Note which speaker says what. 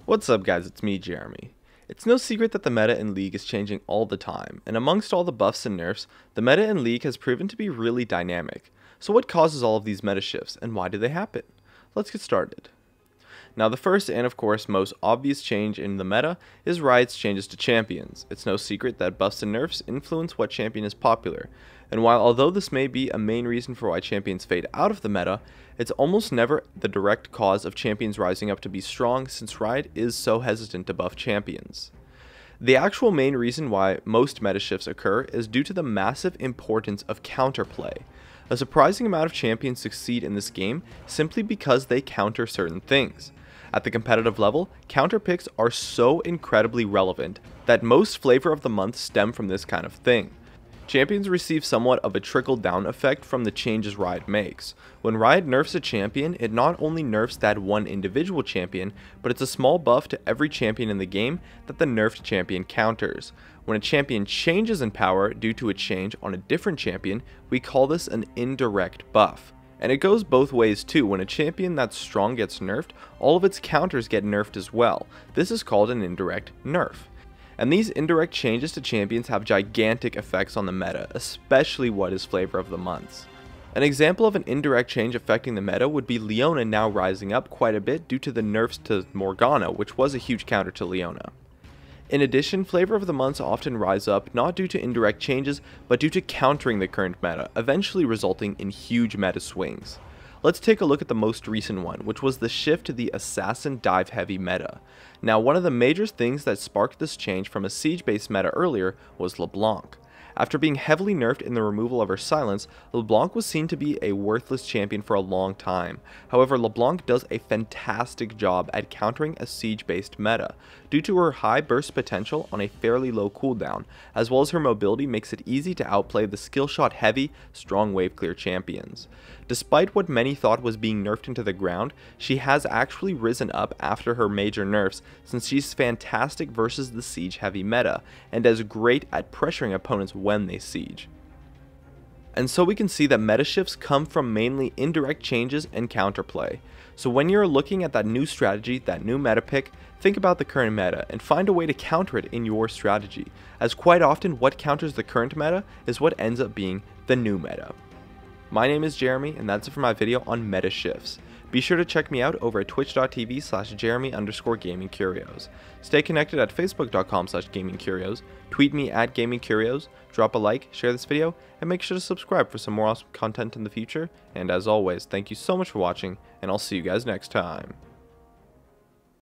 Speaker 1: What's up guys, it's me Jeremy. It's no secret that the meta in League is changing all the time, and amongst all the buffs and nerfs, the meta in League has proven to be really dynamic. So what causes all of these meta shifts, and why do they happen? Let's get started. Now the first and of course most obvious change in the meta is Riot's changes to champions. It's no secret that buffs and nerfs influence what champion is popular, and while although this may be a main reason for why champions fade out of the meta, it's almost never the direct cause of champions rising up to be strong since Riot is so hesitant to buff champions. The actual main reason why most meta shifts occur is due to the massive importance of counterplay. A surprising amount of champions succeed in this game simply because they counter certain things. At the competitive level, counter picks are so incredibly relevant that most flavor of the month stem from this kind of thing. Champions receive somewhat of a trickle-down effect from the changes Riot makes. When Riot nerfs a champion, it not only nerfs that one individual champion, but it's a small buff to every champion in the game that the nerfed champion counters. When a champion changes in power due to a change on a different champion, we call this an indirect buff. And it goes both ways too. When a champion that's strong gets nerfed, all of its counters get nerfed as well. This is called an indirect nerf. And these indirect changes to champions have gigantic effects on the meta, especially what is flavor of the months. An example of an indirect change affecting the meta would be Leona now rising up quite a bit due to the nerfs to Morgana, which was a huge counter to Leona. In addition, flavor of the months often rise up not due to indirect changes, but due to countering the current meta, eventually resulting in huge meta swings. Let's take a look at the most recent one, which was the shift to the assassin dive heavy meta. Now, one of the major things that sparked this change from a siege based meta earlier was LeBlanc. After being heavily nerfed in the removal of her silence, LeBlanc was seen to be a worthless champion for a long time. However, LeBlanc does a fantastic job at countering a siege-based meta, due to her high burst potential on a fairly low cooldown, as well as her mobility makes it easy to outplay the skill shot heavy, strong wave clear champions. Despite what many thought was being nerfed into the ground, she has actually risen up after her major nerfs since she's fantastic versus the siege heavy meta, and is great at pressuring opponents when they siege. And so we can see that meta shifts come from mainly indirect changes and counterplay. So when you're looking at that new strategy, that new meta pick, think about the current meta and find a way to counter it in your strategy, as quite often what counters the current meta is what ends up being the new meta. My name is Jeremy, and that's it for my video on meta shifts. Be sure to check me out over at twitch.tv/Jeremy_gamingcurios. Stay connected at facebook.com/gamingcurios, tweet me at gamingcurios, drop a like, share this video, and make sure to subscribe for some more awesome content in the future. And as always, thank you so much for watching, and I'll see you guys next time.